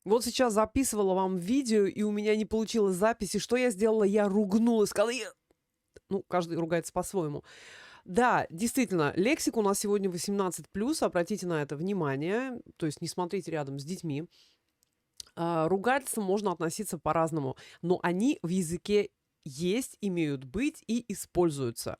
Вот сейчас записывала вам видео, и у меня не получилось записи. Что я сделала? Я ругнулась, сказала: Ну, каждый ругается по-своему. Да, действительно, лексика у нас сегодня 18+, обратите на это внимание, то есть не смотрите рядом с детьми. Ругательствам можно относиться по-разному, но они в языке есть, имеют быть и используются.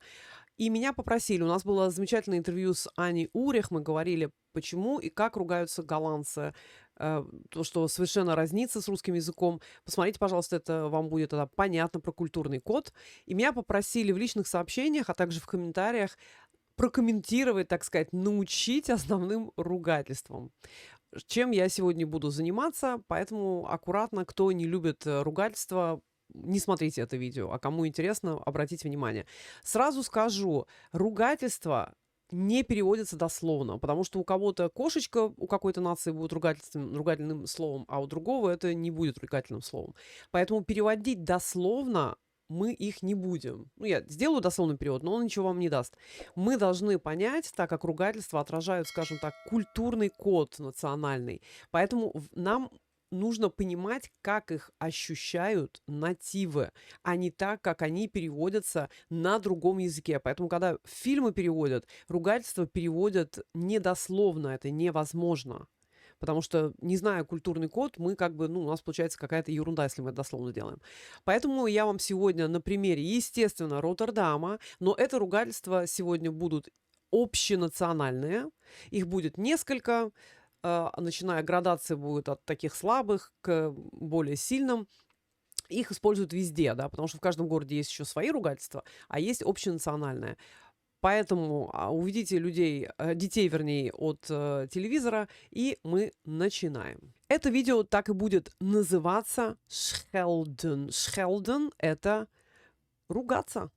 И меня попросили, у нас было замечательное интервью с Аней Урих, мы говорили, почему и как ругаются голландцы, то, что совершенно разнится с русским языком. Посмотрите, пожалуйста, это вам будет тогда понятно про культурный код. И меня попросили в личных сообщениях, а также в комментариях прокомментировать, так сказать, научить основным ругательствам. Чем я сегодня буду заниматься, поэтому аккуратно, кто не любит ругательства, не смотрите это видео, а кому интересно, обратите внимание. Сразу скажу, ругательство не переводится дословно, потому что у кого-то кошечка, у какой-то нации будет ругательным словом, а у другого это не будет ругательным словом. Поэтому переводить дословно мы их не будем. Ну, я сделаю дословный перевод, но он ничего вам не даст. Мы должны понять, так как ругательства отражают, скажем так, культурный код национальный. Поэтому нам нужно понимать, как их ощущают нативы, а не так, как они переводятся на другом языке. Поэтому, когда фильмы переводят, ругательства переводят недословно, это невозможно. Потому что, не зная культурный код, мы как бы, ну, у нас получается какая-то ерунда, если мы это дословно делаем. Поэтому я вам сегодня на примере, естественно, Роттердама, но это ругательства сегодня будут общенациональные. Их будет несколько, начиная градация будет от таких слабых к более сильным. Их используют везде, да, потому что в каждом городе есть еще свои ругательства, а есть общенациональное. Поэтому уведите детей, вернее, от телевизора, и мы начинаем. Это видео так и будет называться «Schelden». «Schelden» — это ругаться.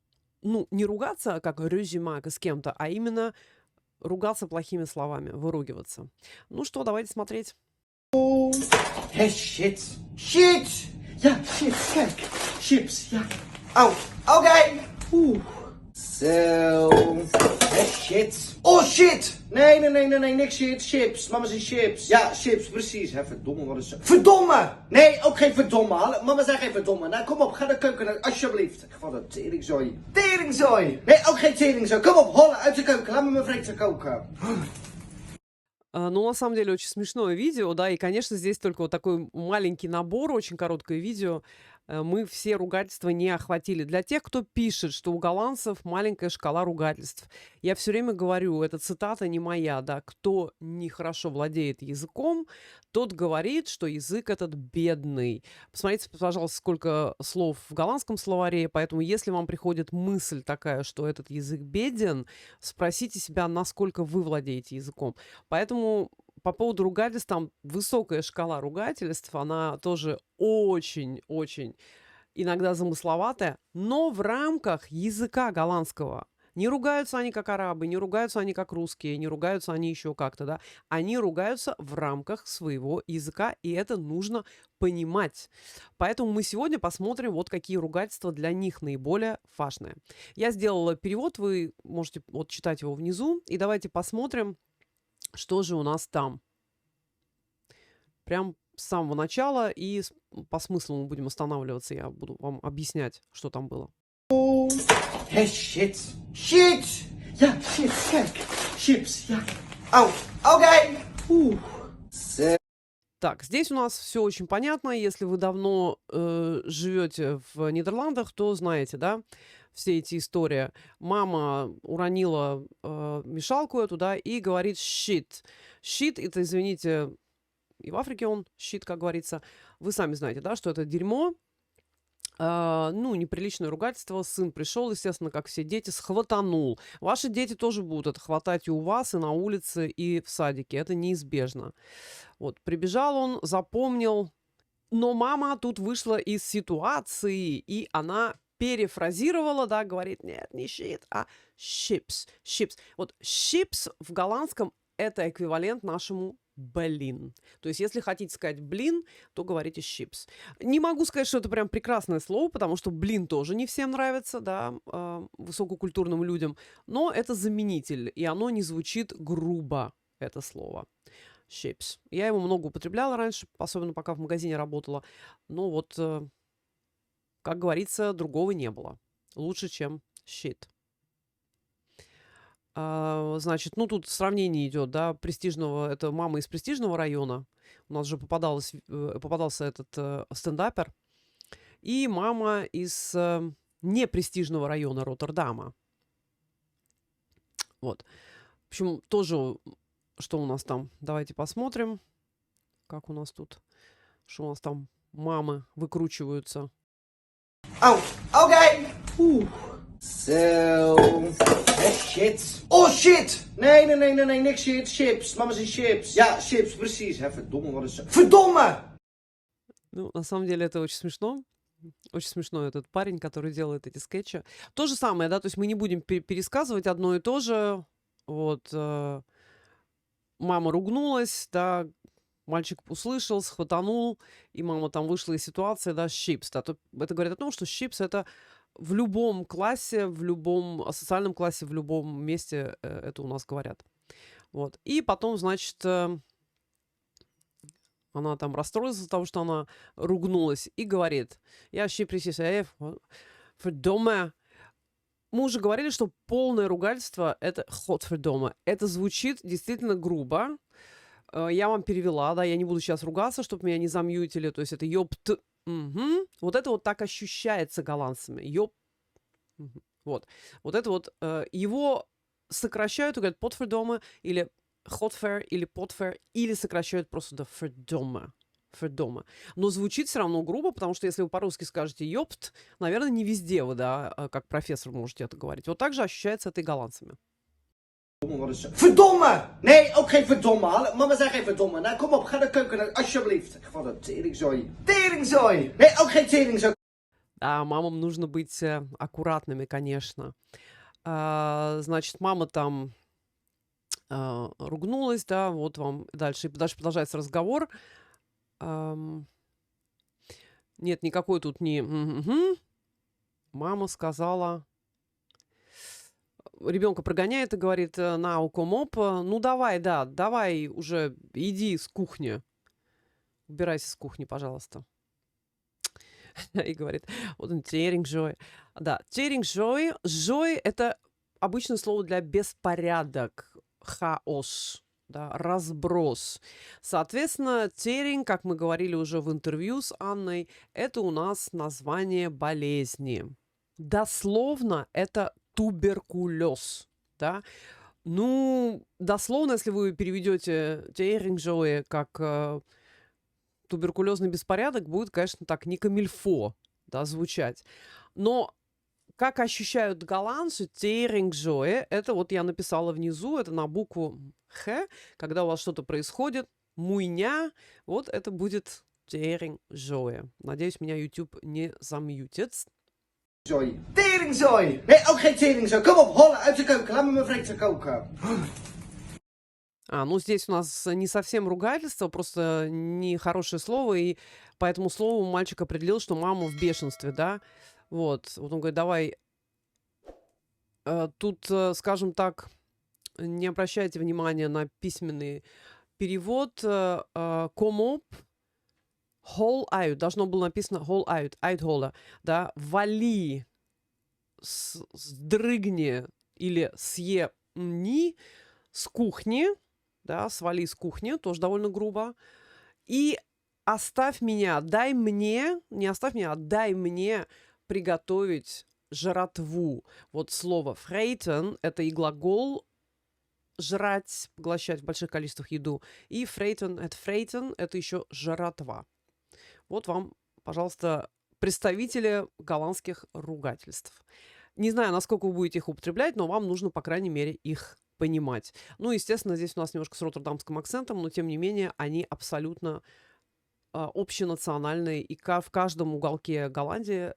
Ну, не ругаться, как «рюзимак» с кем-то, а именно ругаться плохими словами, выругиваться. Ну что, давайте смотреть. Hé, shit. Shit! Ja, shit, kijk. Chips, ja. Oh, oké. Oeh. Zo. Hé, shit. Oh, shit! Nee, niks shit. Chips. Mama zei chips. Ja, chips, precies. Hè, verdomme, wat is... Verdomme! Nee, ook geen verdomme. Mama zei geen verdomme. Nou, kom op, ga de keuken uit, alsjeblieft. Wat een teringzooi. Teringzooi! Nee, ook geen teringzooi. Kom op, hollen uit de keuken. Laat me mijn vreten koken. Ну, на самом деле, очень смешное видео, да, и, конечно, здесь только вот такой маленький набор, очень короткое видео. Мы все ругательства не охватили. Для тех, кто пишет, что у голландцев маленькая шкала ругательств, я все время говорю, эта цитата не моя, да, кто нехорошо владеет языком, тот говорит, что язык этот бедный. Посмотрите, пожалуйста, сколько слов в голландском словаре, поэтому если вам приходит мысль такая, что этот язык беден, спросите себя, насколько вы владеете языком. Поэтому по поводу ругательств, там высокая шкала ругательств, она тоже очень-очень иногда замысловатая, но в рамках языка голландского. Не ругаются они как арабы, не ругаются они как русские, не ругаются они еще как-то, да. Они ругаются в рамках своего языка, и это нужно понимать. Поэтому мы сегодня посмотрим, вот какие ругательства для них наиболее важные. Я сделала перевод, вы можете вот читать его внизу, и давайте посмотрим, что же у нас там. Прям с самого начала, и по смыслу мы будем останавливаться. Я буду вам объяснять, что там было. Hé, shit. Shit! Ja, shit, kijk. Chips, ja. Oh, oké. Oeh. Zo. Так, здесь у нас все очень понятно. Если вы давно живете в Нидерландах, то знаете, да, все эти истории. Мама уронила мешалку эту, да, и говорит «щит». «Щит» — это, извините, и в Африке он «щит», как говорится. Вы сами знаете, да, что это дерьмо. Ну, неприличное ругательство. Сын пришел, естественно, как все дети, схватанул. Ваши дети тоже будут это хватать и у вас, и на улице, и в садике. Это неизбежно. Вот, прибежал он, запомнил. Но мама тут вышла из ситуации, и она перефразировала, да, говорит, нет, не щит, а chips, chips. Вот chips в голландском это эквивалент нашему блин. То есть, если хотите сказать блин, то говорите chips. Не могу сказать, что это прям прекрасное слово, потому что блин тоже не всем нравится, да, высококультурным людям, но это заменитель, и оно не звучит грубо, это слово. chips. Я его много употребляла раньше, особенно пока в магазине работала. Но вот, как говорится, другого не было. Лучше, чем shit. Значит, ну тут сравнение идет, да, престижного, это мама из престижного района. У нас же попадался этот стендапер. И мама из непрестижного района Роттердама. Вот. В общем, тоже, что у нас там? Давайте посмотрим, как у нас тут, что у нас там мамы выкручиваются. Oh, okay. So, shit. Oh, shit! Nee, niks shit. Chips. Mama zegt chips. Ja, chips, precies. Hè, verdomme, wat is dat? Verdomme! Ну, на самом деле это очень смешно. Очень смешной этот парень, который делает эти скетчи. То же самое, да, то есть мы не будем пересказывать одно и то же. Вот, мама ругнулась, да, мальчик услышал, схватанул, и мама там вышла из ситуации, да, щипс. Да, это говорит о том, что щипс это в любом классе, в любом социальном классе, в любом месте это у нас говорят. Вот. И потом, значит, она там расстроилась из-за того, что она ругнулась, и говорит, я вообще присяю, дома. Мы уже говорили, что полное ругательство это дома. Это звучит действительно грубо. Я вам перевела, да, я не буду сейчас ругаться, чтобы меня не замьютили. То есть это ёпт. Угу. Вот это вот так ощущается голландцами. Ёп. Угу. Вот. Вот это вот его сокращают и говорят potverdomme или hotver или potver, или сокращают просто до verdomme. Verdomme. Но звучит все равно грубо, потому что если вы по-русски скажете ёпт, наверное, не везде вы, да, как профессор можете это говорить. Вот так же ощущается это и голландцами. Verdomme! Nee, ook geen verdomme. Mama zei geen verdomme. Nou, kom op, ga de keuken uit, alsjeblieft. Wat een teringzooi. Teringzooi! Nee, ook geen teringzooi. Да, мамам нужно быть аккуратными, конечно. Значит, мама там ругнулась, да, вот вам дальше продолжается разговор. Нет, никакой тут не... Мама сказала... Ребенка прогоняет и говорит, на укомоп, ну давай уже иди с кухни. Убирайся с кухни, пожалуйста. И говорит, вот он терингжой. Да, терингжой. Жой – это обычное слово для беспорядок, хаос, да, разброс. Соответственно, теринг, как мы говорили уже в интервью с Анной, это у нас название болезни. Дословно это туберкулез, да. Ну, дословно, если вы переведете терингжой как туберкулезный беспорядок, будет, конечно, так не камильфо, да, звучать. Но как ощущают голландцы, терингжой, это вот я написала внизу, это на букву Х, когда у вас что-то происходит, муйня, вот это будет терингжой. Надеюсь, меня YouTube не замьютит. Teringzooi! Nee, ook geen teringzooi. Kom op, hollen uit de keuken. Laat me mijn vreten koken. Ну здесь у нас не совсем ругательство, просто нехорошее слово, и по этому слову мальчик определил, что мама в бешенстве, да. Вот он говорит, давай, тут, скажем так, не обращайте внимания на письменный перевод, комоп, hol uit, должно было написано hol uit, uithollen, да, вали, сдрыгни или съемни с кухни, да, свали с кухни, тоже довольно грубо, и оставь меня, дай мне, не оставь меня, а дай мне приготовить жратву. Вот слово фрейтен – это и глагол жрать, поглощать в больших количествах еду, и фрейтен – это еще жратва. Вот вам, пожалуйста, представители голландских ругательств. Не знаю, насколько вы будете их употреблять, но вам нужно, по крайней мере, их понимать. Ну, естественно, здесь у нас немножко с роттердамским акцентом, но, тем не менее, они абсолютно общенациональные. И в каждом уголке Голландии,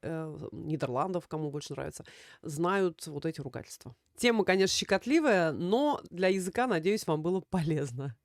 Нидерландов, кому больше нравится, знают вот эти ругательства. Тема, конечно, щекотливая, но для языка, надеюсь, вам было полезно.